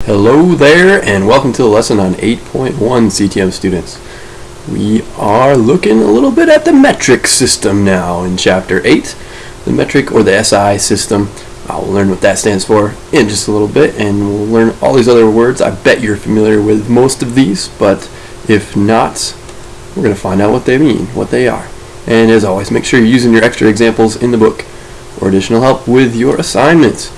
Hello there, and welcome to the lesson on 8.1 CTM students. We are looking a little bit at the metric system now in Chapter 8. The metric or the SI system. We'll learn what that stands for in just a little bit, and we'll learn all these other words. I bet you're familiar with most of these, but if not, we're going to find out what they mean, what they are. And as always, make sure you're using your extra examples in the book for additional help with your assignments.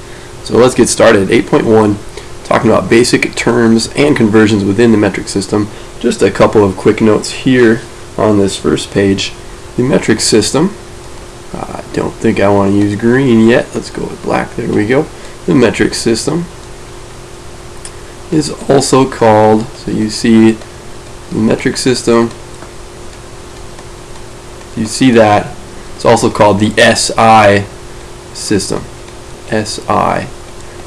So let's get started. 8.1. Talking about basic terms and conversions within the metric system. Just a couple of quick notes here on this first page. The metric system, I don't think I want to use green yet. Let's go with black. There we go. The metric system is also called, so you see the metric system, you see that, it's also called the SI system. SI.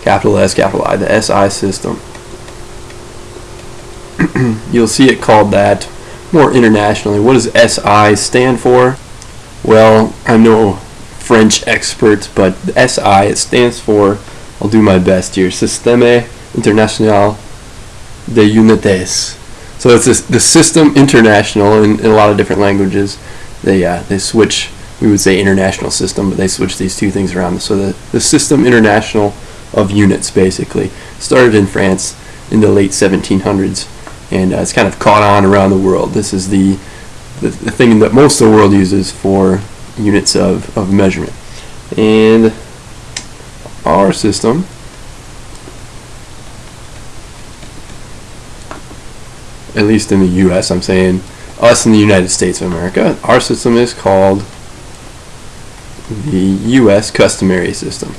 Capital S, capital I, the SI system. You'll see it called that more internationally. What does SI stand for? Well, I'm no French expert, but the SI, it stands for, I'll do my best here, Système International de Unités. So it's the System International in a lot of different languages. They switch, we would say international system, but they switch these two things around. So the System International of units, basically, started in France in the late 1700s, and it's kind of caught on around the world. This is the thing that most of the world uses for units of measurement. And our system at least in the US, I'm saying us in the United States of America, our system is called the US customary system.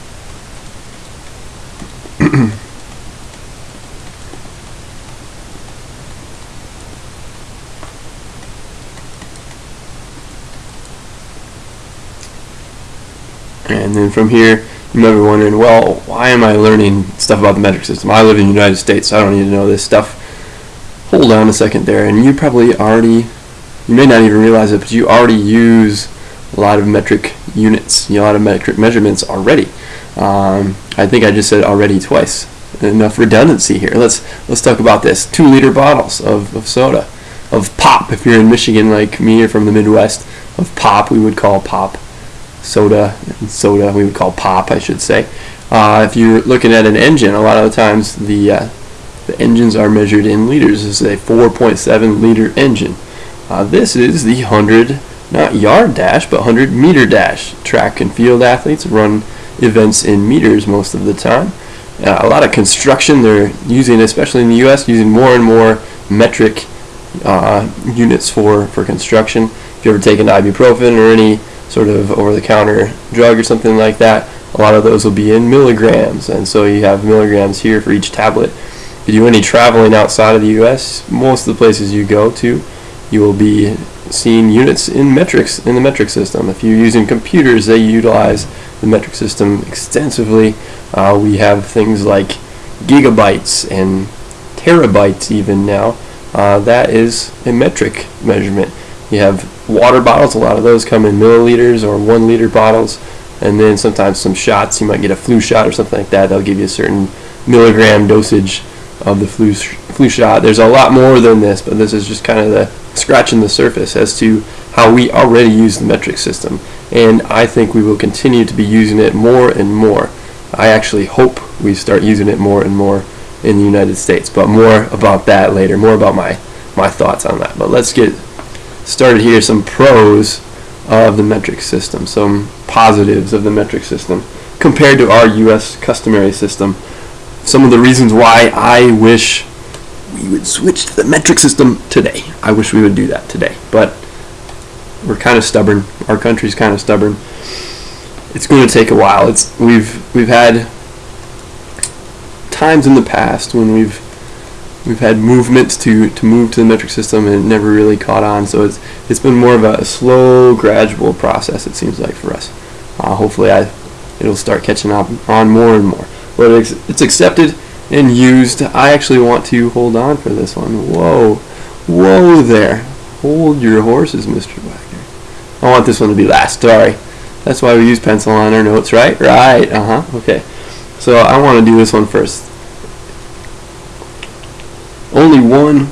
And then from here, you might be wondering, well, why am I learning stuff about the metric system? I live in the United States, so I don't need to know this stuff. Hold on a second there, and you probably already, you may not even realize it, but you already use a lot of metric units, a lot of metric measurements already. I think I just said already twice. Enough redundancy here. Let's talk about this. 2-liter bottles of soda, of pop. If you're in Michigan like me or from the Midwest, of pop we would call pop. Soda, and soda we would call pop, I should say. If you're looking at an engine, a lot of the times the engines are measured in liters. This is a 4.7 liter engine. This is the 100, not yard dash, but 100 meter dash. Track and field athletes run events in meters most of the time. A lot of construction, they're using, especially in the U.S., using more and more metric units for construction. If you've ever taken ibuprofen or any sort of over-the-counter drug or something like that, a lot of those will be in milligrams, and so you have milligrams here for each tablet. If you do any traveling outside of the U.S., most of the places you go to, you will be seeing units in metrics in the metric system. If you're using computers, they utilize the metric system extensively. We have things like gigabytes and terabytes even now. That is a metric measurement. You have water bottles, a lot of those come in milliliters or 1 liter bottles, and then sometimes some shots, you might get a flu shot or something like that, they'll give you a certain milligram dosage of the flu shot. There's a lot more than this, but this is just kind of the scratching the surface as to how we already use the metric system, and I think we will continue to be using it more and more. I actually hope we start using it more and more in the United States, but more about that later, more about my thoughts on that. But let's get started here. Some pros of the metric system, some positives of the metric system compared to our U.S. customary system. Some of the reasons why I wish we would switch to the metric system today. I wish we would do that today, but we're kind of stubborn. Our country's kind of stubborn. It's going to take a while. We've had times in the past when we've had movements to move to the metric system, and it never really caught on. So it's been more of a slow, gradual process, it seems like, for us. Hopefully it'll start catching on more and more. But it's accepted and used. I actually want to hold on for this one. Whoa there. Hold your horses, Mr. Wagner. I want this one to be last. Sorry. That's why we use pencil on our notes, right? Right. Okay. So I want to do this one first. only one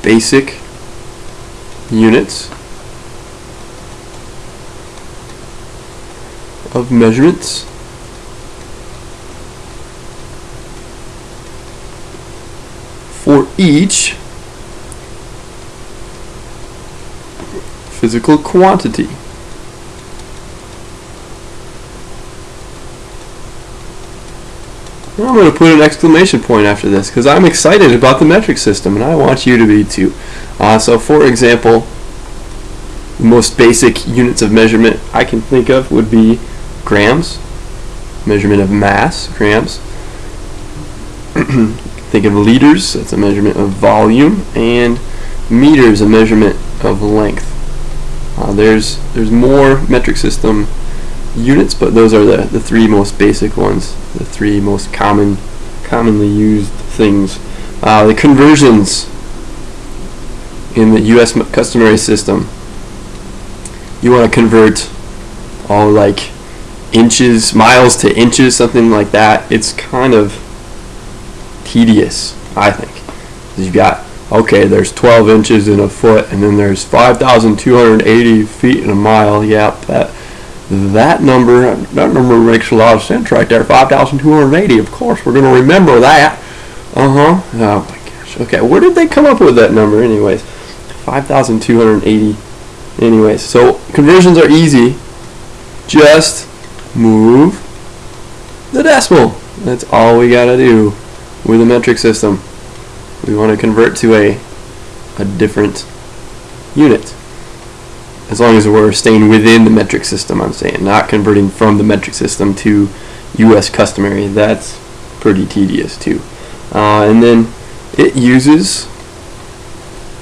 basic units of measurements for each physical quantity. I'm going to put an exclamation point after this because I'm excited about the metric system and I want you to be too. So for example, the most basic units of measurement I can think of would be grams, measurement of mass, grams. Think of liters, that's a measurement of volume, and meters, a measurement of length. There's more metric system units, but those are the three most basic ones, the three most commonly used things. The conversions in the U.S. customary system, you want to convert all like inches, miles to inches, something like that. It's kind of tedious, I think. You've got, okay, there's 12 inches in a foot, and then there's 5,280 feet in a mile. Yep, that number makes a lot of sense right there. 5,280. Of course, we're going to remember that. Oh my gosh. Okay, where did they come up with that number, anyways? 5,280. Anyways, so conversions are easy. Just move the decimal. That's all we gotta do with a metric system. We want to convert to a different unit. As long as we're staying within the metric system, I'm saying, not converting from the metric system to U.S. customary. That's pretty tedious too. And then it uses,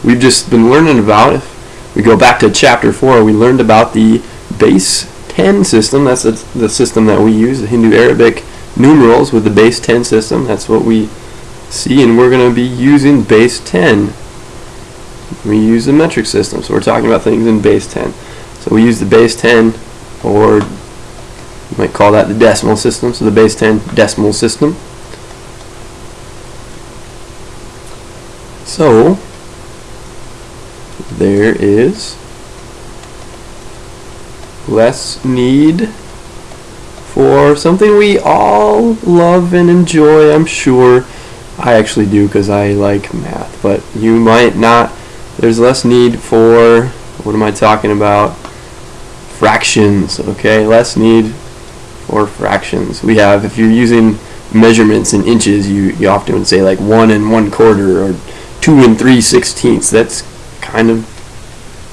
we've just been learning about, if we go back to chapter 4, we learned about the base 10 system. That's the system that we use, the Hindu-Arabic numerals with the base 10 system. That's what we see, and we're going to be using base 10. We use the metric system, so we're talking about things in base 10. So we use the base 10, or you might call that the decimal system, so the base 10 decimal system. So there is less need for something we all love and enjoy, I'm sure. I actually do because I like math, but you might not. There's less need for, what am I talking about? Fractions, okay? Less need for fractions. We have, if you're using measurements in inches, you often would say like 1 1/4 or 2 3/16. That's kind of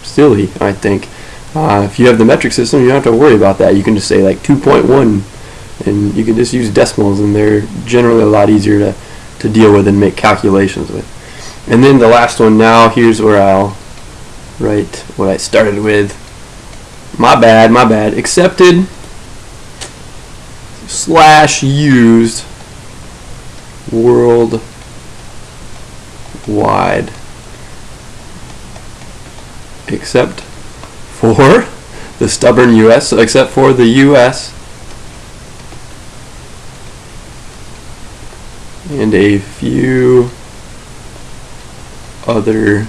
silly, I think. If you have the metric system, you don't have to worry about that. You can just say like 2.1, and you can just use decimals, and they're generally a lot easier to deal with and make calculations with. And then the last one now, here's where I'll write what I started with. My bad. Accepted / used worldwide. Except for the stubborn U.S., so except for the U.S. and a few other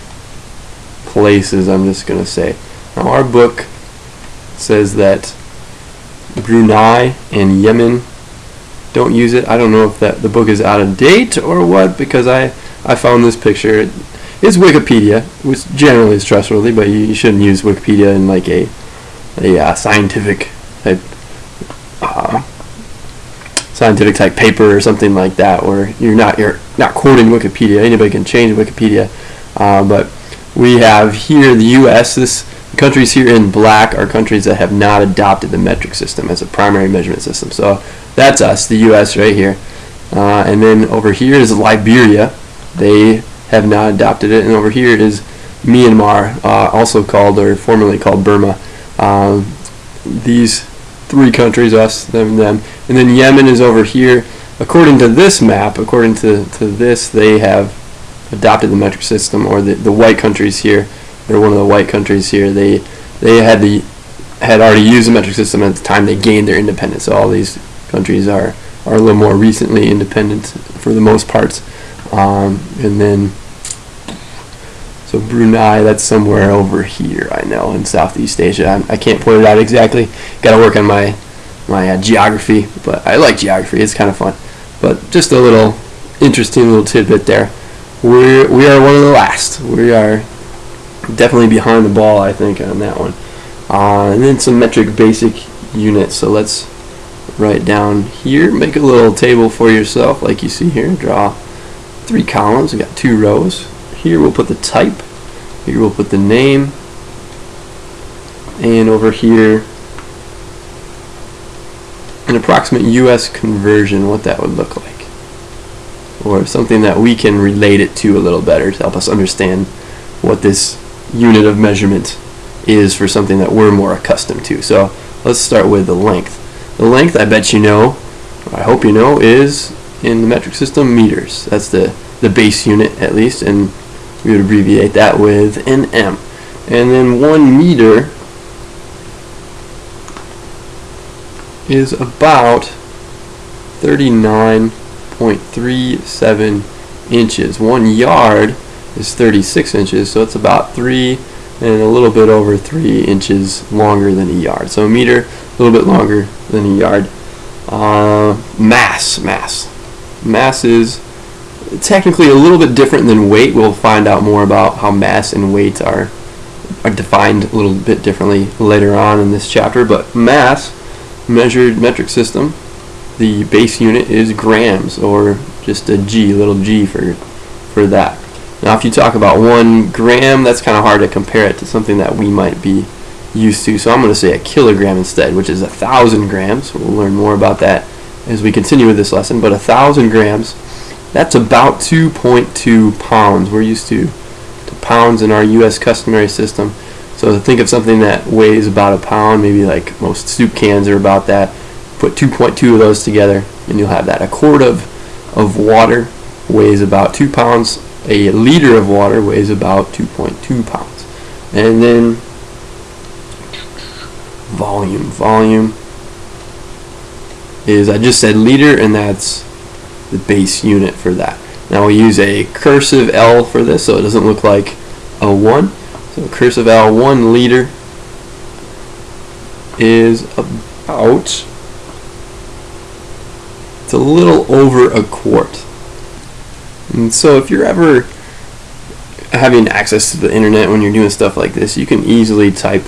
places, I'm just going to say. Now our book says that Brunei and Yemen don't use it. I don't know if the book is out of date or what, because I found this picture. It's Wikipedia, which generally is trustworthy, but you shouldn't use Wikipedia in like a scientific type paper or something like that, where you're not quoting Wikipedia. Anybody can change Wikipedia, but we have here the U.S. This countries here in black are countries that have not adopted the metric system as a primary measurement system. So that's us, the U.S. right here, and then over here is Liberia. They have not adopted it, and over here is Myanmar, also called or formerly called Burma. These three countries, us, them, and then Yemen is over here. According to this map, according to this, they have adopted the metric system, or the white countries here. They're one of the white countries here. They had already used the metric system at the time they gained their independence. So all these countries are a little more recently independent for the most part. And then, so Brunei, that's somewhere over here, I know, in Southeast Asia. I can't point it out exactly. Got to work on my geography, but I like geography. It's kind of fun. But just a little interesting little tidbit there. We are one of the last. We are definitely behind the ball, I think, on that one. And then some metric basic units. So let's write down here. Make a little table for yourself, like you see here. Draw 3 columns. We got 2 rows. Here we'll put the type. Here we'll put the name. And over here, an approximate US conversion, what that would look like. Or something that we can relate it to a little better to help us understand what this unit of measurement is for something that we're more accustomed to. So let's start with the length. The length, I bet you know, or I hope you know, is in the metric system meters. That's the base unit at least, and we would abbreviate that with an M. And then 1 meter is about 39.37 inches. 1 yard is 36 inches, so it's about 3 and a little bit over 3 inches longer than a yard. So a meter, a little bit longer than a yard. Mass is technically a little bit different than weight. We'll find out more about how mass and weight are defined a little bit differently later on in this chapter. But mass, measured metric system, the base unit is grams, or just a G, little g for that. Now if you talk about 1 gram, that's kind of hard to compare it to something that we might be used to. So I'm going to say a kilogram instead, which is 1,000 grams. We'll learn more about that as we continue with this lesson. But 1,000 grams, that's about 2.2 pounds. We're used to pounds in our U.S. customary system. So to think of something that weighs about a pound, maybe like most soup cans are about that. Put 2.2 of those together, and you'll have that. A quart of water weighs about 2 pounds. A liter of water weighs about 2.2 pounds. And then volume. Volume is, I just said liter, and that's the base unit for that. Now we use a cursive L for this, so it doesn't look like a 1. So cursive L, 1 liter is about, it's a little over a quart. And so if you're ever having access to the internet when you're doing stuff like this, you can easily type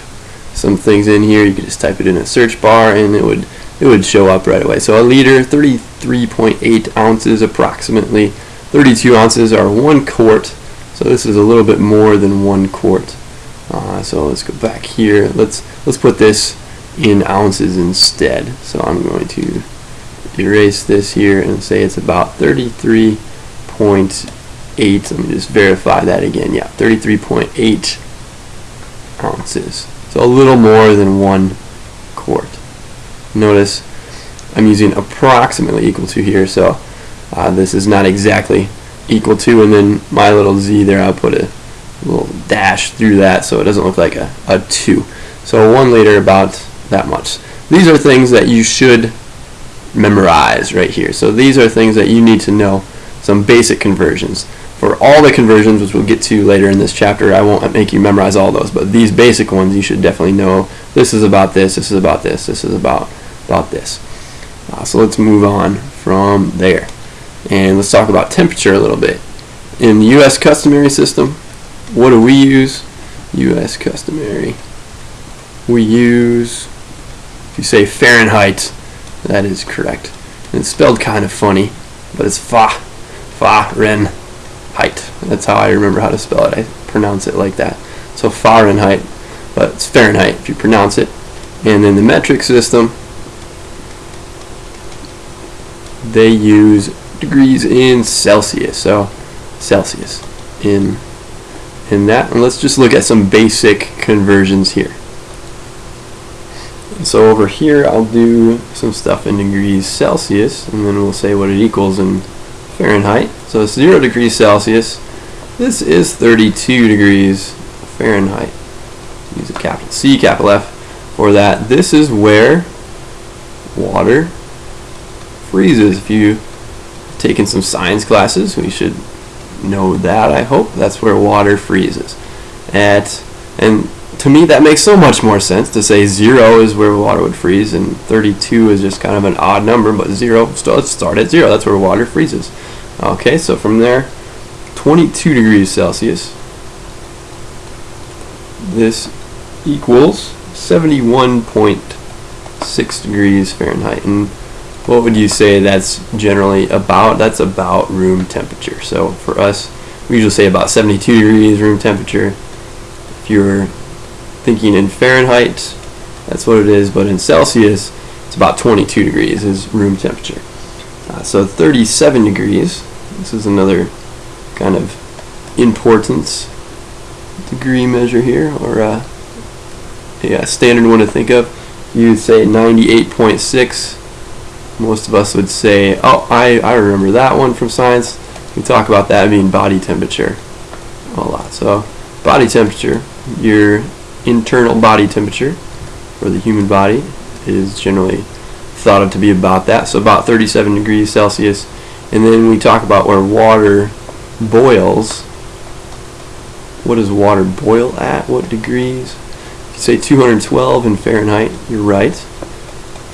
some things in here. You can just type it in a search bar and it would show up right away. So a liter, 33.8 ounces approximately. 32 ounces are 1 quart. So this is a little bit more than 1 quart. So let's go back here. Let's put this in ounces instead. So I'm going to erase this here and say it's about 33.8. Let me just verify that again. Yeah, 33.8 ounces. So a little more than 1 quart. Notice I'm using approximately equal to here, so this is not exactly equal to, and then my little z there, I'll put a little dash through that so it doesn't look like a 2. So 1 liter, about that much. These are things that you should memorize right here. So these are things that you need to know, some basic conversions. For all the conversions, which we'll get to later in this chapter, I won't make you memorize all those, but these basic ones you should definitely know. This is about this, this is about this, this is about this. So let's move on from there. And let's talk about temperature a little bit. In the U.S. customary system, what do we use? U.S. customary. We use, if you say Fahrenheit, that is correct. And it's spelled kind of funny, but it's Fahrenheit. That's how I remember how to spell it. I pronounce it like that. So Fahrenheit, but it's Fahrenheit if you pronounce it. And in the metric system, they use degrees in Celsius. So Celsius in that. And let's just look at some basic conversions here. So over here I'll do some stuff in degrees Celsius, and then we'll say what it equals in Fahrenheit. So it's 0 degrees Celsius. This is 32 degrees Fahrenheit. Use a capital C, capital F for that. This is where water freezes. If you taken some science classes, we should know that, I hope. That's where water freezes. And to me, that makes so much more sense to say 0 is where water would freeze, and 32 is just kind of an odd number, but 0, so let's start at 0. That's where water freezes. Okay, so from there, 22 degrees Celsius. This equals 71.6 degrees Fahrenheit. And what would you say that's generally about? That's about room temperature. So for us, we usually say about 72 degrees room temperature. If you're thinking in Fahrenheit, that's what it is, but in Celsius, it's about 22 degrees is room temperature. So 37 degrees, this is another kind of importance degree measure here, or a standard one to think of. You'd say 98.6. Most of us would say, oh, I remember that one from science. We talk about that being body temperature a lot. So body temperature, your internal body temperature for the human body is generally thought of to be about that. So about 37 degrees Celsius. And then we talk about where water boils. What does water boil at? What degrees? If you say 212 in Fahrenheit, you're right.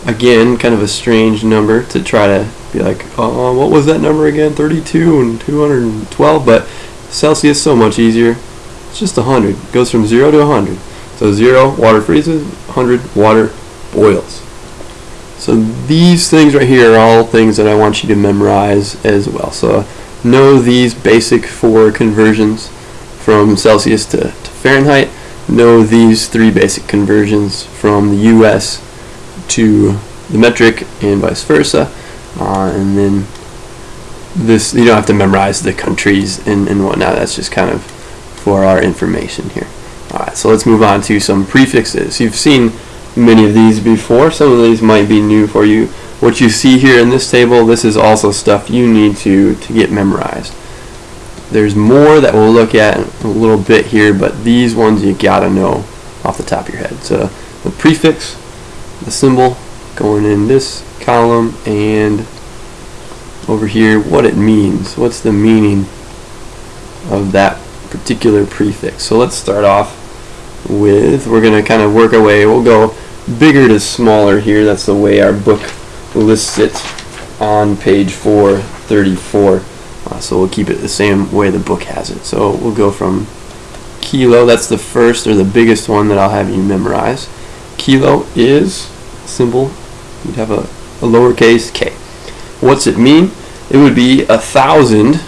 Again, kind of a strange number to try to be like, oh, what was that number again? 32 and 212, but Celsius so much easier. It's just 100. It goes from 0 to 100. So 0, water freezes. 100, water boils. So these things right here are all things that I want you to memorize as well. So know these basic 4 conversions from Celsius to Fahrenheit. Know these 3 basic conversions from the US to the metric and vice versa. And then this, you don't have to memorize the countries and whatnot. That's just kind of for our information here. Alright, so let's move on to some prefixes. You've seen many of these before. Some of these might be new for you. What you see here in this table, this is also stuff you need to get memorized. There's more that we'll look at in a little bit here, but these ones you gotta know off the top of your head. So the prefix, the symbol going in this column, and over here what it means. What's the meaning of that particular prefix? So let's start off with, we're going to kind of work our way, we'll go bigger to smaller here. That's the way our book lists it on page 434. So we'll keep it the same way the book has it. So we'll go from kilo, that's the first or the biggest one that I'll have you memorize. Kilo is symbol, you'd have a lowercase k. What's it mean? It would be 1,000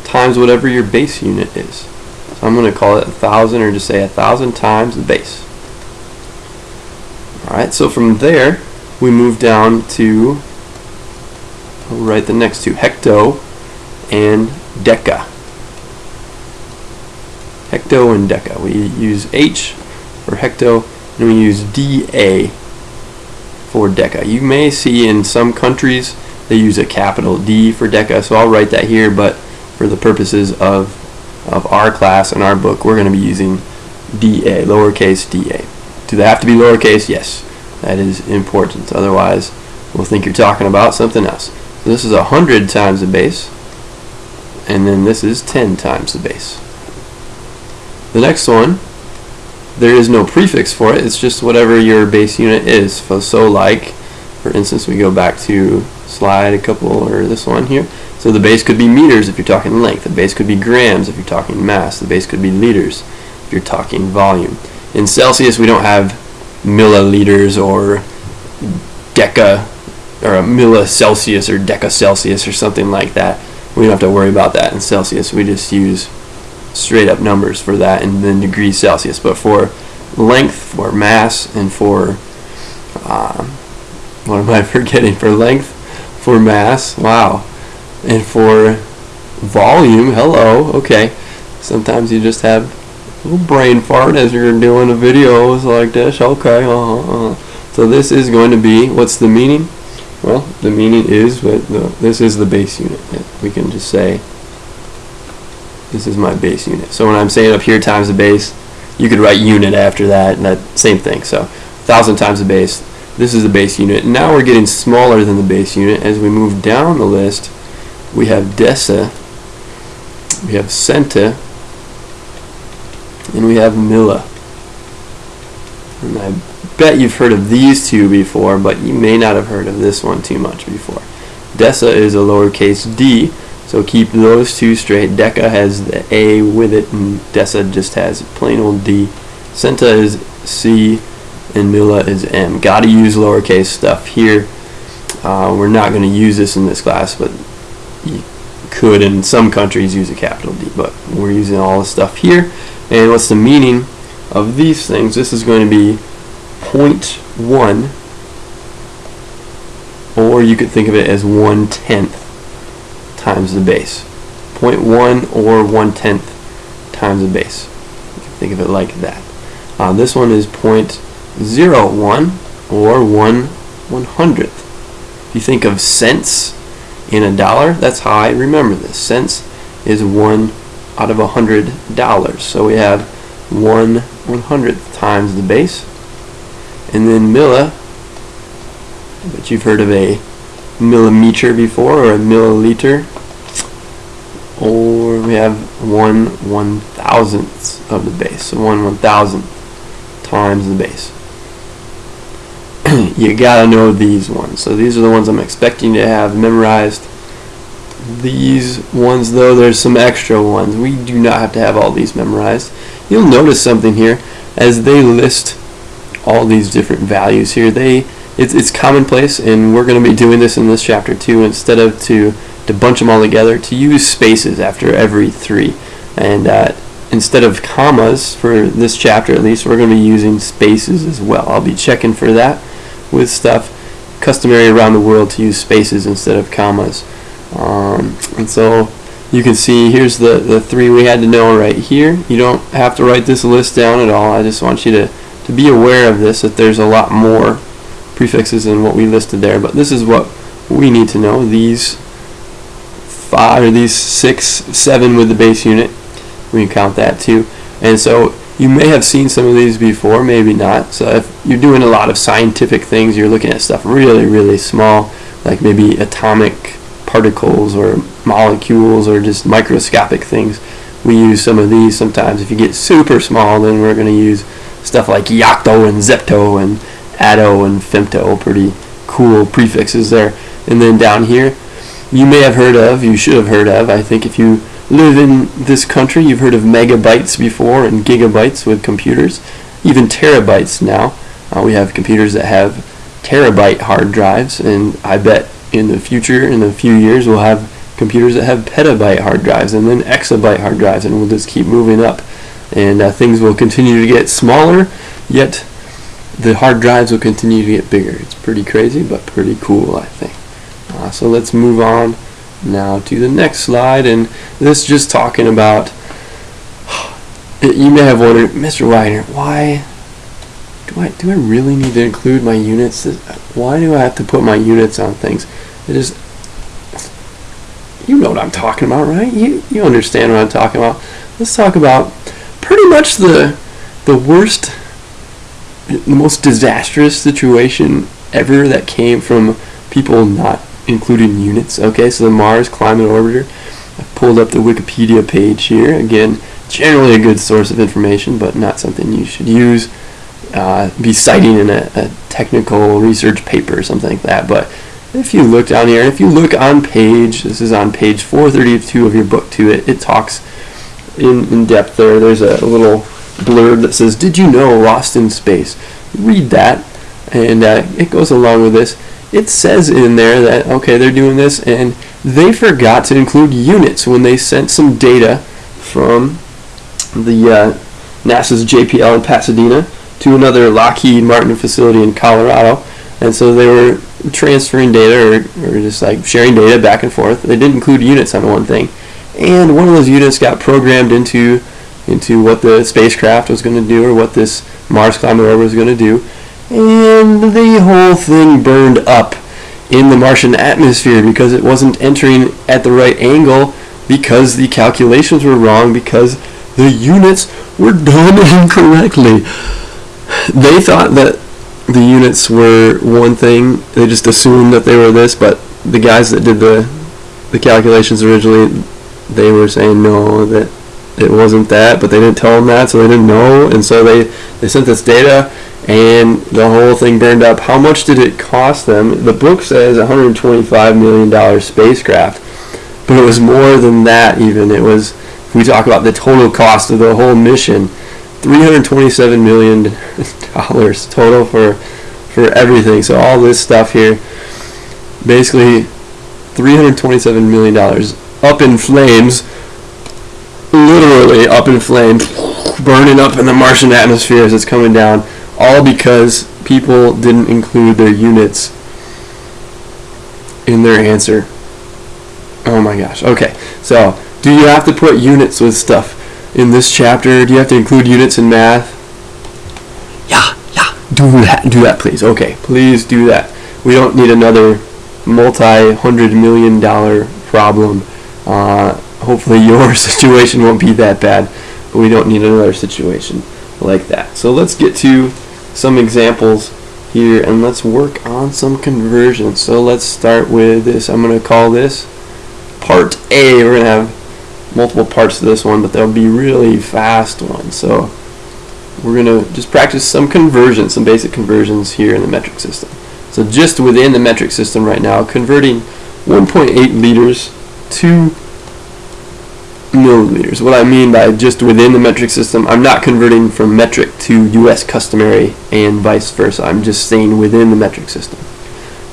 times whatever your base unit is. So I'm going to call it 1,000, or just say 1,000 times the base. Alright, so from there we move down to, we'll write the next two, hecto and deca. Hecto and deca. We use H for hecto, and we use DA for deca. You may see in some countries they use a capital D for deca, so I'll write that here, but for the purposes of our class and our book, we're going to be using DA, lowercase DA. Do they have to be lowercase? Yes, that is important. Otherwise, we'll think you're talking about something else. So this is 100 times the base, and then this is 10 times the base. The next one, there is no prefix for it. It's just whatever your base unit is. So like, for instance, we go back to slide a couple, or this one here. So the base could be meters if you're talking length. The base could be grams if you're talking mass. The base could be liters if you're talking volume. In Celsius, we don't have milliliters or deca, or a millicelsius or decacelsius or something like that. We don't have to worry about that in Celsius. We just use straight up numbers for that, and then degrees Celsius. But for length, for mass, and for what am I forgetting? For length, for mass, wow, and for volume, hello, okay. Sometimes you just have a little brain fart as you're doing a video like this, okay, So this is going to be, what's the meaning? Well, the meaning is, this is the base unit. We can just say, this is my base unit. So when I'm saying up here times the base, you could write unit after that, and that same thing. So 1,000 times the base. This is the base unit. Now we're getting smaller than the base unit. As we move down the list, we have desa, we have centa, and we have milla. And I bet you've heard of these two before, but you may not have heard of this one too much before. Desa is a lowercase d, so keep those two straight. Deca has the A with it, and desa just has plain old D. Centa is C, and milla is M. Gotta use lowercase stuff here. We're not going to use this in this class, but you could in some countries use a capital D, but we're using all the stuff here. And what's the meaning of these things? This is going to be 0.1, or you could think of it as 1/10 times the base. 0.1 or 1/10 times the base. You can think of it like that. This one is 0.01 or 1/100th. If you think of cents in a dollar, that's how I remember this. Cents is 1 out of $100. So we have 1/100th times the base. And then milla, I bet you've heard of a millimeter before, or a milliliter. Or we have 1/1000th of the base. So 1/1000th times the base. You gotta know these ones. So these are the ones I'm expecting to have memorized. These ones, though, there's some extra ones. We do not have to have all these memorized. You'll notice something here as they list all these different values here. It's commonplace, and we're going to be doing this in this chapter too. Instead of to bunch them all together, to use spaces after every 3, and instead of commas for this chapter, at least, we're going to be using spaces as well. I'll be checking for that with stuff customary around the world to use spaces instead of commas. And so you can see here's the 3 we had to know right here. You don't have to write this list down at all. I just want you to be aware of this, that there's a lot more prefixes than what we listed there, but this is what we need to know. These 5 or these 6, 7 with the base unit, we can count that too. And so you may have seen some of these before, maybe not. So if you're doing a lot of scientific things, you're looking at stuff really, really small, like maybe atomic particles or molecules or just microscopic things, we use some of these sometimes. If you get super small, then we're going to use stuff like yocto and zepto and atto and femto. Pretty cool prefixes there. And then down here, you may have heard of, you should have heard of, I think if you live in this country, you've heard of megabytes before and gigabytes with computers, even terabytes now. We have computers that have terabyte hard drives, and I bet in the future, in a few years, we'll have computers that have petabyte hard drives and then exabyte hard drives, and we'll just keep moving up. And things will continue to get smaller, yet the hard drives will continue to get bigger. It's pretty crazy, but pretty cool, I think. So let's move on now to the next slide, and this is just talking about, you may have wondered, Mr. Wagner, why do I really need to include my units? Why do I have to put my units on things? It is, you know what I'm talking about, right? You understand what I'm talking about. Let's talk about pretty much the worst, the most disastrous situation ever that came from people not including units. Okay, so the Mars Climate Orbiter. I pulled up the Wikipedia page here. Again, generally a good source of information, but not something you should use, be citing in a technical research paper or something like that. But if you look down here, if you look on page, this is on page 432 of your book too, it talks in depth there. There's a little blurb that says, "Did you know Lost in Space?" Read that, and it goes along with this. It says in there that, okay, they're doing this, and they forgot to include units when they sent some data from the NASA's JPL in Pasadena to another Lockheed Martin facility in Colorado. And so they were transferring data or just like sharing data back and forth. They didn't include units on one thing. And one of those units got programmed into what the spacecraft was going to do, or what this Mars Climate Orbiter was going to do. And the whole thing burned up in the Martian atmosphere because it wasn't entering at the right angle, because the calculations were wrong, because the units were done incorrectly. They thought that the units were one thing. They just assumed that they were this, but the guys that did the calculations originally, they were saying no, that it wasn't that, but they didn't tell them that, so they didn't know, and so they sent this data, and the whole thing burned up. How much did it cost them? The book says $125 million spacecraft, but it was more than that even. It was, if we talk about the total cost of the whole mission, $327 million total for everything. So all this stuff here, basically $327 million up in flames, literally up in flames, burning up in the Martian atmosphere as it's coming down, all because people didn't include their units in their answer. Oh my gosh. Okay, so do you have to put units with stuff in this chapter? Do you have to include units in math? Yeah, do that please. Okay, please do that. We don't need another multi-$100 million problem. Hopefully your situation won't be that bad, but we don't need another situation like that. So let's get to some examples here, and let's work on some conversions. So let's start with this. I'm going to call this part A. We're going to have multiple parts to this one, but they'll be really fast ones. So we're going to just practice some conversions, some basic conversions here in the metric system. So just within the metric system right now, converting 1.8 liters to milliliters. What I mean by just within the metric system, I'm not converting from metric to US customary and vice versa. I'm just staying within the metric system.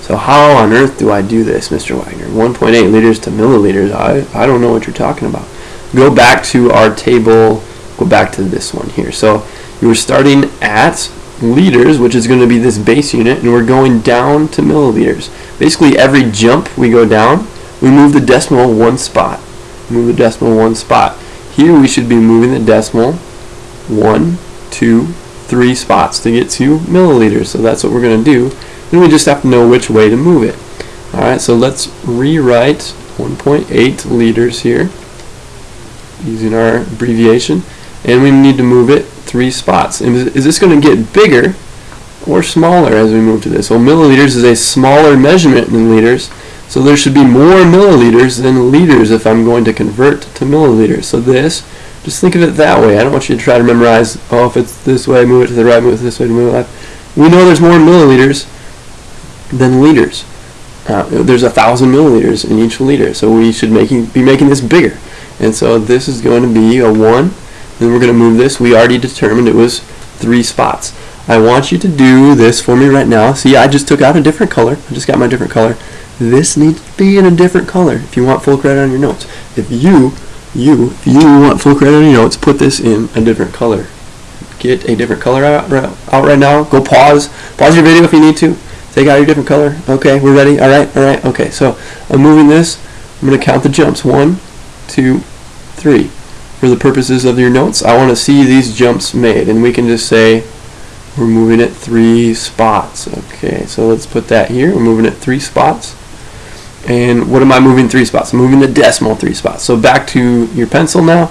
So how on earth do I do this, Mr. Wagner? 1.8 liters to milliliters? I don't know what you're talking about. Go back to our table, go back to this one here. So you were starting at liters, which is going to be this base unit, and we're going down to milliliters. Basically every jump we go down, we move the decimal one spot. Move the decimal one spot. Here we should be moving the decimal 1, 2, 3 spots to get to milliliters. So that's what we're going to do. Then we just have to know which way to move it. Alright, so let's rewrite 1.8 liters here using our abbreviation. And we need to move it 3 spots. And is this going to get bigger or smaller as we move to this? Well, milliliters is a smaller measurement than liters. So there should be more milliliters than liters if I'm going to convert to milliliters. So this, just think of it that way. I don't want you to try to memorize, oh, if it's this way, move it to the right, move it this way, move it left. We know there's more milliliters than liters. There's 1,000 milliliters in each liter, so we should be making this bigger. And so this is going to be a 1. Then we're going to move this. We already determined it was 3 spots. I want you to do this for me right now. See, I just took out a different color. I just got my different color. This needs to be in a different color if you want full credit on your notes. If you want full credit on your notes, put this in a different color. Get a different color out right now. Go pause your video if you need to. Take out your different color. Okay, we're ready. All right. Okay, so I'm moving this. I'm going to count the jumps. 1, 2, 3. For the purposes of your notes, I want to see these jumps made, and we can just say we're moving it 3 spots. Okay, so let's put that here. We're moving it 3 spots. And what am I moving 3 spots? I'm moving the decimal 3 spots. So back to your pencil now.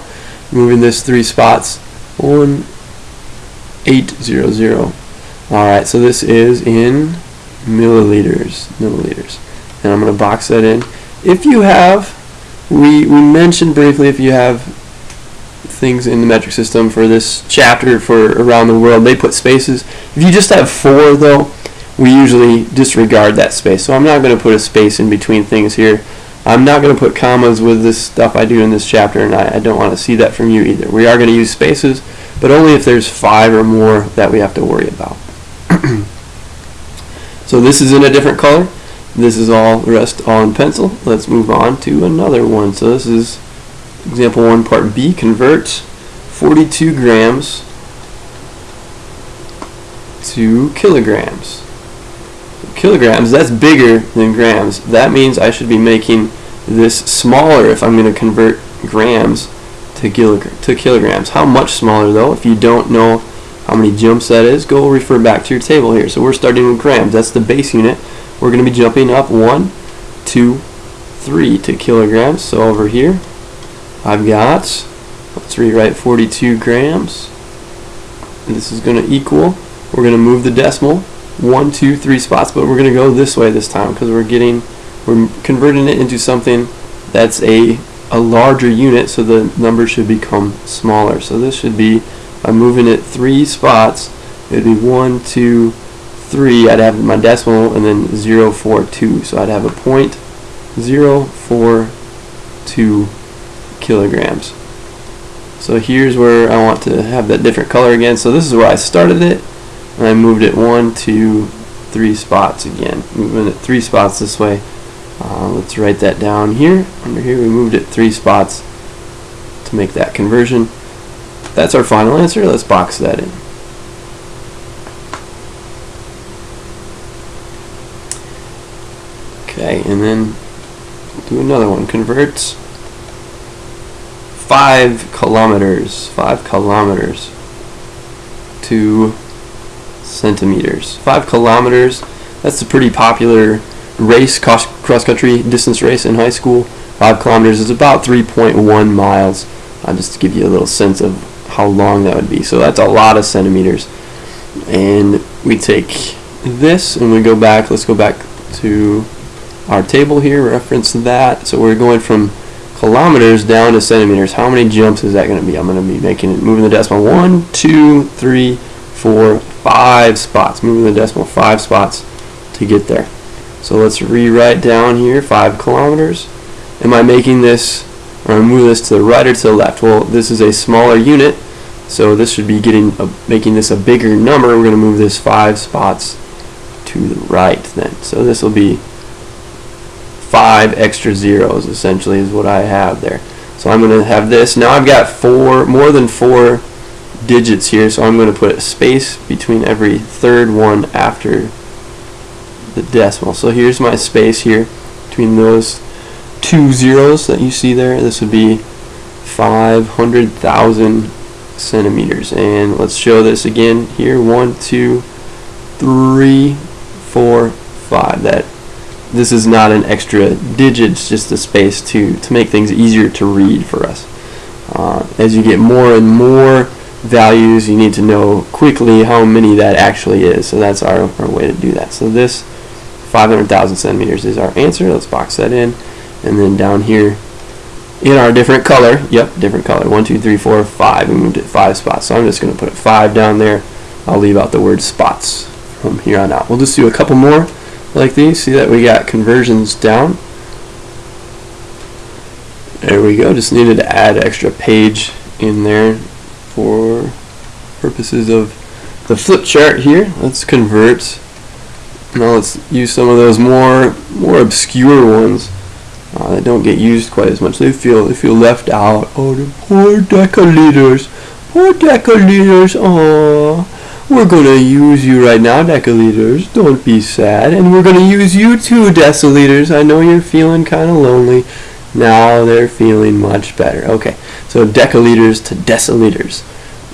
Moving this 3 spots. 1800. Alright, so this is in milliliters. And I'm going to box that in. If you have, we mentioned briefly, if you have things in the metric system for this chapter for around the world, they put spaces. If you just have 4 though, we usually disregard that space. So I'm not going to put a space in between things here. I'm not going to put commas with this stuff I do in this chapter, and I don't want to see that from you either. We are going to use spaces, but only if there's 5 or more that we have to worry about. So this is in a different color. This is all the rest all in pencil. Let's move on to another one. So this is example 1, part B. Convert 42 grams to kilograms. Kilograms, that's bigger than grams. That means I should be making this smaller if I'm going to convert grams to kilograms. How much smaller though? If you don't know how many jumps that is, go refer back to your table here. So we're starting with grams. That's the base unit. We're going to be jumping up 1, 2, 3 to kilograms. So over here I've got, let's rewrite 42 grams. And this is going to equal, we're going to move the decimal 1, 2, 3 spots, but we're going to go this way this time because we're converting it into something that's a larger unit, so the number should become smaller. So this should be, by moving it 3 spots, it would be 1, 2, 3. I'd have my decimal and then 0.42. So I'd have a 0.042 kilograms. So here's where I want to have that different color again. So this is where I started it, and I moved it 1, 2, 3 spots again. Moving it 3 spots this way. Let's write that down here. Under here we moved it 3 spots to make that conversion. That's our final answer. Let's box that in. Okay, and then do another one. Convert 5 kilometers to centimeters. 5 kilometers, that's a pretty popular race, cross-country distance race in high school. 5 kilometers is about 3.1 miles. Just to give you a little sense of how long that would be. So that's a lot of centimeters. And we take this and we go back. Let's go back to our table here, reference that. So we're going from kilometers down to centimeters. How many jumps is that going to be? I'm going to be moving the decimal 1, 2, 3, 4, 5 spots. Moving the decimal 5 spots to get there. So let's rewrite down here 5 kilometers. Am I making this, or am I moving this to the right or to the left? Well, this is a smaller unit, so this should be making this a bigger number. We're going to move this 5 spots to the right then. So this will be 5 extra zeros essentially is what I have there. So I'm going to have this. Now I've got more than 4 digits here, so I'm going to put a space between every third one after the decimal. So here's my space here between those 2 zeros that you see there. This would be 500,000 centimeters. And let's show this again here. 1, 2, 3, 4, 5. This is not an extra digit, it's just a space to make things easier to read for us. As you get more and more values, you need to know quickly how many that actually is. So that's our way to do that. So this 500,000 centimeters is our answer. Let's box that in. And then down here in our different color, different color, 1, 2, 3, 4, 5. We moved it 5 spots. So I'm just going to put 5 down there. I'll leave out the word spots from here on out. We'll just do a couple more like these. See that we got conversions down. There we go. Just needed to add extra page in there for purposes of the flip chart here. Let's convert. Now let's use some of those more obscure ones that don't get used quite as much. They feel left out. Oh, the poor decaliters. Poor decaliters. Aww. We're going to use you right now, decaliters. Don't be sad. And we're going to use you too, deciliters. I know you're feeling kind of lonely. Now they're feeling much better. Okay, so decaliters to deciliters.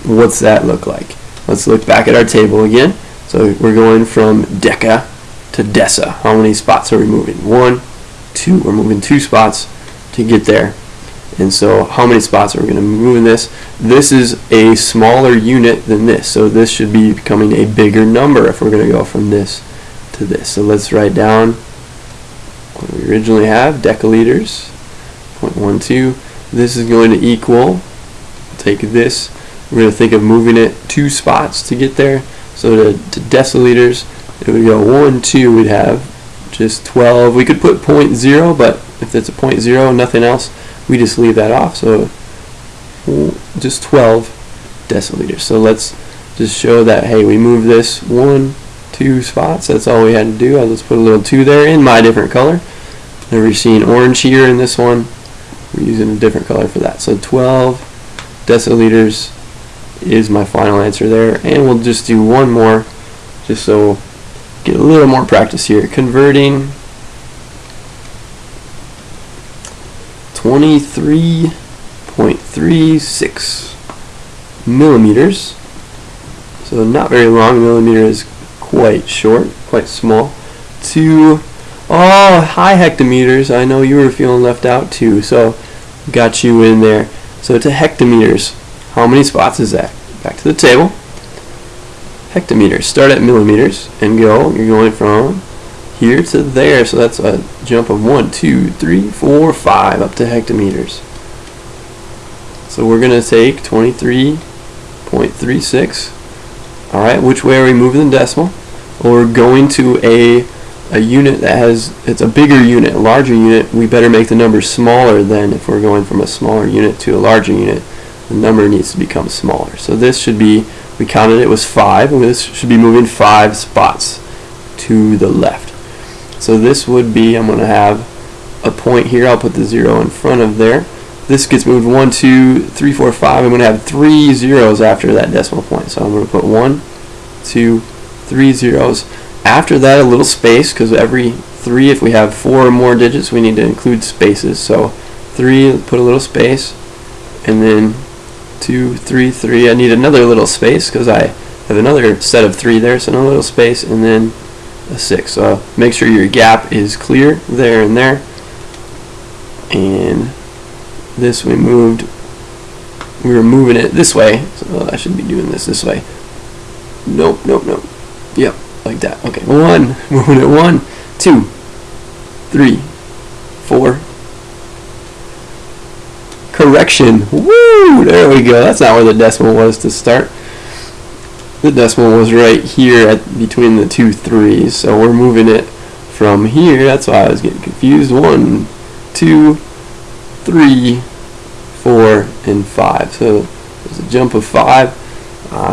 What's that look like? Let's look back at our table again. So we're going from deca to deci. How many spots are we moving? 1, 2. We're moving 2 spots to get there. And so how many spots are we going to move in this? This is a smaller unit than this. So this should be becoming a bigger number if we're going to go from this to this. So let's write down what we originally have, decaliters, 0.12. This is going to equal, take this, we're going to think of moving it 2 spots to get there. So to deciliters, it would go 1, 2, we'd have just 12. We could put 0.0, but if it's a 0.0, nothing else, we just leave that off. So just 12 deciliters. So let's just show that, hey, we moved this 1, 2 spots. That's all we had to do. I'll just put a little 2 there in my different color. And we're seeing orange here in this one. We're using a different color for that. So 12 deciliters is my final answer there. And we'll just do one more just so get a little more practice here. Converting 23.36 millimeters. So not very long. Millimeter is quite short, quite small. To high hectometers. I know you were feeling left out too, so got you in there. So to hectometers, how many spots is that? Back to the table. hectometers. Start at millimeters and go. You're going from here to there, so that's a jump of 1, 2, 3, 4, 5 up to hectometers. So we're going to take 23.36. Alright, which way are we moving the decimal? Well, we're going to a unit that has, it's a bigger unit, a larger unit. We better make the number smaller than if we're going from a smaller unit to a larger unit. The number needs to become smaller. So this should be, we counted it was 5, and this should be moving 5 spots to the left. So this would be, I'm going to have a point here, I'll put the 0 in front of there. This gets moved 1, 2, 3, 4, 5. I'm going to have 3 zeros after that decimal point. So I'm going to put 1, 2, 3 zeros. After that, a little space, because every 3, if we have 4 or more digits, we need to include spaces. So 3, put a little space, and then 2, 3, 3. I need another little space because I have another set of 3 there, so another little space, and then a 6. So make sure your gap is clear there and there. And this we were moving it this way, so I should be doing this way. Nope. Yep, like that. Okay, 1, moving it 1, 2, 3, 4. Correction. Woo! There we go. That's not where the decimal was to start. The decimal was right here between the 2 3s. So we're moving it from here. That's why I was getting confused. 1, 2, 3, 4, and 5. So there's a jump of 5.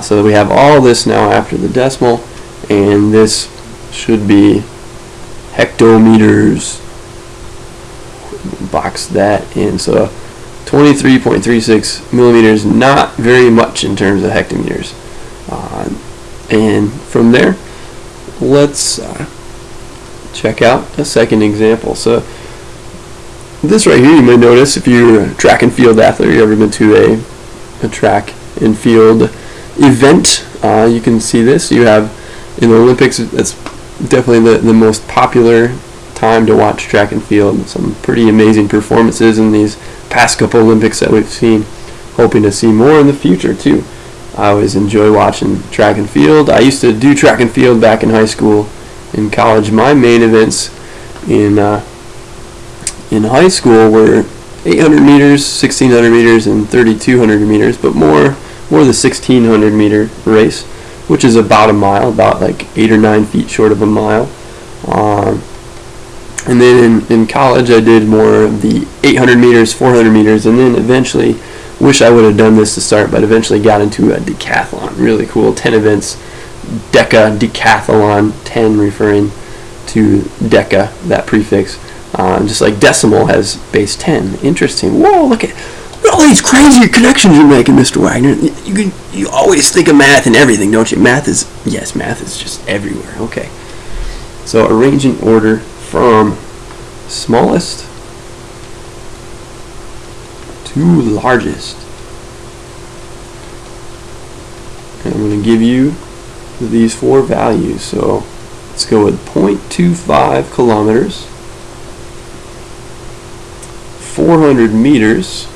So we have all this now after the decimal, and this should be hectometers. Box that in. So 23.36 millimeters, not very much in terms of hectometers. And from there, let's check out a second example. So this right here, you may notice if you're a track and field athlete, or you've ever been to a track and field event, you can see this. You have in the Olympics, that's definitely the most popular time to watch track and field. Some pretty amazing performances in these past couple Olympics that we've seen. Hoping to see more in the future too. I always enjoy watching track and field. I used to do track and field back in high school. In college, my main events in high school were 800 meters, 1600 meters, and 3200 meters, but more the 1600 meter race, which is about a mile, about like 8 or 9 feet short of a mile. And then in college, I did more of the 800 meters, 400 meters, and then eventually, wish I would have done this to start, but eventually got into a decathlon. Really cool, 10 events, decathlon, 10 referring to deca, that prefix. Just like decimal has base 10. Interesting. Whoa, look at all these crazy connections you're making, Mr. Wagner. You always think of math and everything, don't you? Math is just everywhere. Okay. So arranging order from smallest to largest. And I'm going to give you these 4 values. So let's go with 0.25 kilometers, 400 meters.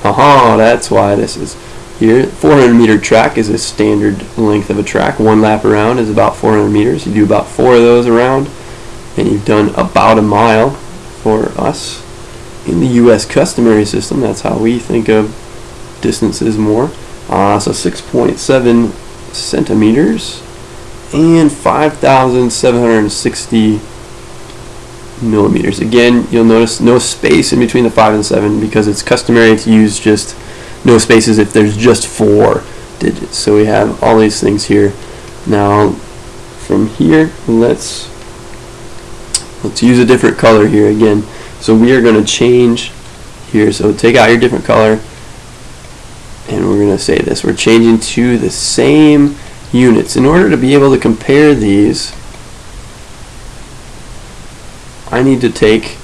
Haha, that's why this is here. 400 meter track is a standard length of a track. 1 lap around is about 400 meters. You do about 4 of those around, and you've done about a mile for us. In the U.S. customary system, that's how we think of distances more. So 6.7 centimeters and 5,760 millimeters. Again, you'll notice no space in between the 5 and 7 because it's customary to use just no spaces if there's just 4 digits. So we have all these things here. Now from here, let's use a different color here again. So we are going to change here. So take out your different color, and we're going to say this. We're changing to the same units. In order to be able to compare these, I need to take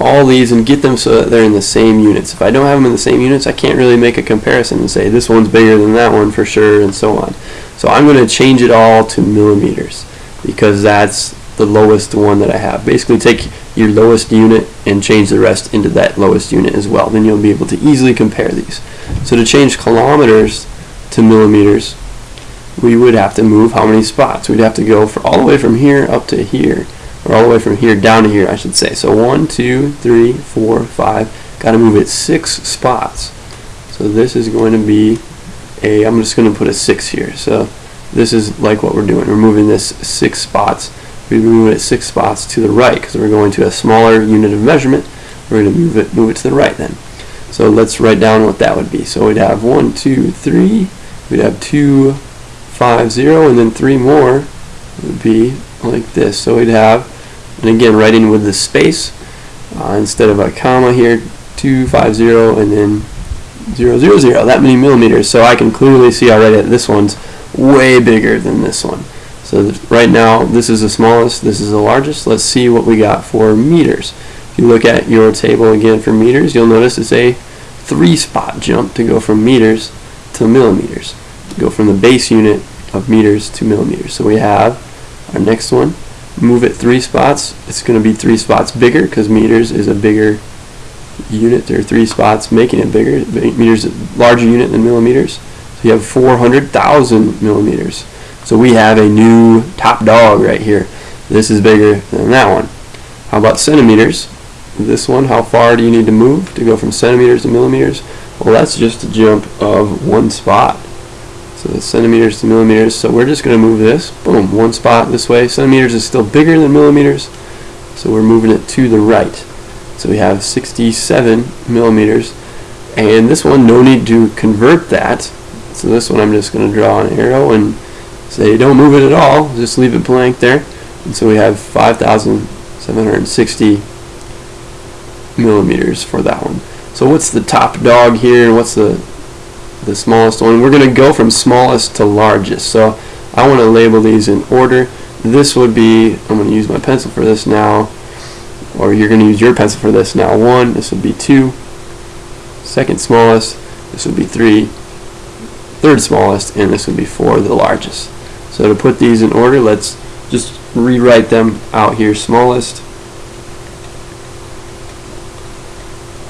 all these and get them so that they're in the same units. If I don't have them in the same units, I can't really make a comparison and say this one's bigger than that one for sure, and so on. So I'm going to change it all to millimeters because that's the lowest one that I have. Basically take your lowest unit and change the rest into that lowest unit as well. Then you'll be able to easily compare these. So to change kilometers to millimeters, we would have to move how many spots? We'd have to go all the way from here up to here, or all the way from here down to here, I should say. So 1, 2, 3, 4, 5. Got to move it 6 spots. So this is going to be I'm just going to put a 6 here. So this is like what we're doing. We're moving this 6 spots. We move it 6 spots to the right because we're going to a smaller unit of measurement. We're going to move it to the right then. So let's write down what that would be. So we'd have 1, 2, 3. We'd have 2, 5, 0, and then 3 more would be like this. So we'd have, and again, writing with the space instead of a comma here, 2, 5, 0, and then 0, 0, 0. That many millimeters. So I can clearly see already that this one's way bigger than this one. So right now, this is the smallest, this is the largest. Let's see what we got for meters. If you look at your table again for meters, you'll notice it's a 3-spot jump to go from meters to millimeters. Go from the base unit of meters to millimeters. So we have our next one. Move it 3 spots. It's going to be 3 spots bigger because meters is a bigger unit. There are 3 spots making it bigger. Meters is a larger unit than millimeters. So you have 400,000 millimeters. So we have a new top dog right here. This is bigger than that one. How about centimeters? This one, how far do you need to move to go from centimeters to millimeters? Well, that's just a jump of 1 spot. So the centimeters to millimeters. So we're just going to move this, boom, 1 spot this way. Centimeters is still bigger than millimeters, so we're moving it to the right. So we have 67 millimeters. And this one, no need to convert that. So this one I'm just going to draw an arrow and say don't move it at all. Just leave it blank there. And so we have 5,760 millimeters for that one. So what's the top dog here and what's the smallest one? We're going to go from smallest to largest. So I want to label these in order. This would be, I'm going to use my pencil for this now, or you're going to use your pencil for this now. 1, this would be 2, second smallest, this would be 3, third smallest, and this would be 4, the largest. So to put these in order, let's just rewrite them out here. Smallest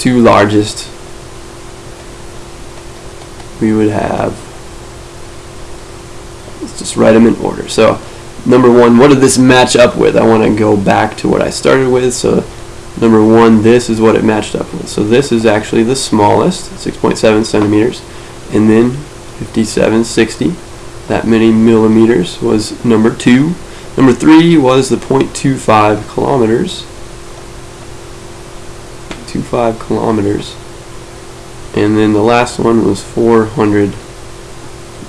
to largest, we would have, let's just write them in order. So number 1, what did this match up with? I want to go back to what I started with. So number 1, this is what it matched up with. So this is actually the smallest, 6.7 centimeters, and then 5760, that many millimeters, was number 2. Number 3 was the 0.25 kilometers. 0.25 kilometers. And then the last one was 400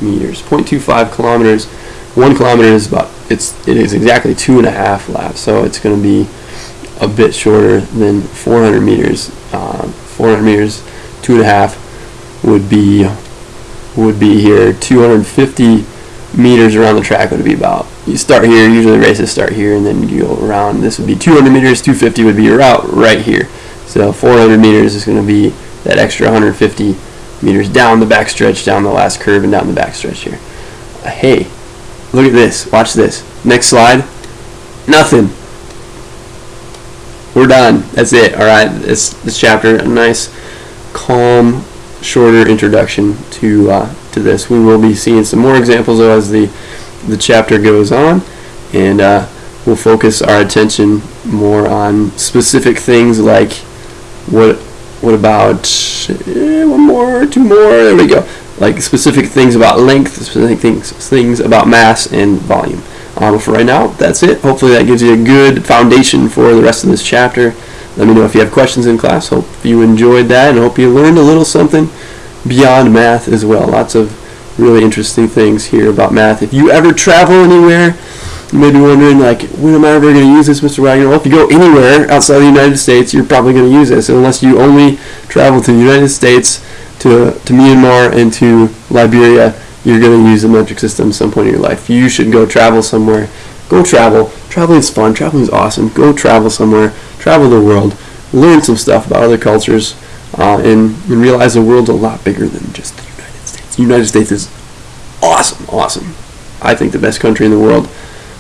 meters. 0.25 kilometers. 1 kilometer is about, it is exactly 2.5 laps. So it's going to be a bit shorter than 400 meters. 400 meters, 2.5 would be here. 250 meters around the track would be about, you start here, usually races start here, and then you go around. This would be 200 meters, 250 would be your route right here. So 400 meters is going to be that extra 150 meters down the backstretch, down the last curve, and down the backstretch here. Hey, look at this. Watch this. Next slide. Nothing. We're done. That's it. All right. This chapter, a nice, calm, shorter introduction to this. We will be seeing some more examples though as the chapter goes on, and we'll focus our attention more on specific things like what about 1 more, 2 more, there we go, like specific things about length, specific things about mass and volume. For right now, that's it. Hopefully that gives you a good foundation for the rest of this chapter. Let me know if you have questions in class. Hope you enjoyed that, and hope you learned a little something beyond math as well. Lots of really interesting things here about math. If you ever travel anywhere, you may be wondering, like, when am I ever going to use this, Mr. Wagner? Well, if you go anywhere outside the United States, you're probably going to use this, unless you only travel to the United States, to Myanmar, and to Liberia. You're going to use the metric system at some point in your life. You should go travel somewhere. Go travel. Traveling is fun. Traveling is awesome. Go travel somewhere. Travel the world. Learn some stuff about other cultures, and realize the world's a lot bigger than just the United States. The United States is awesome. I think the best country in the world.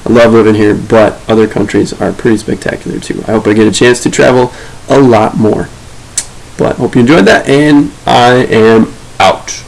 I love living here, but other countries are pretty spectacular too. I hope I get a chance to travel a lot more. But hope you enjoyed that, and I am out.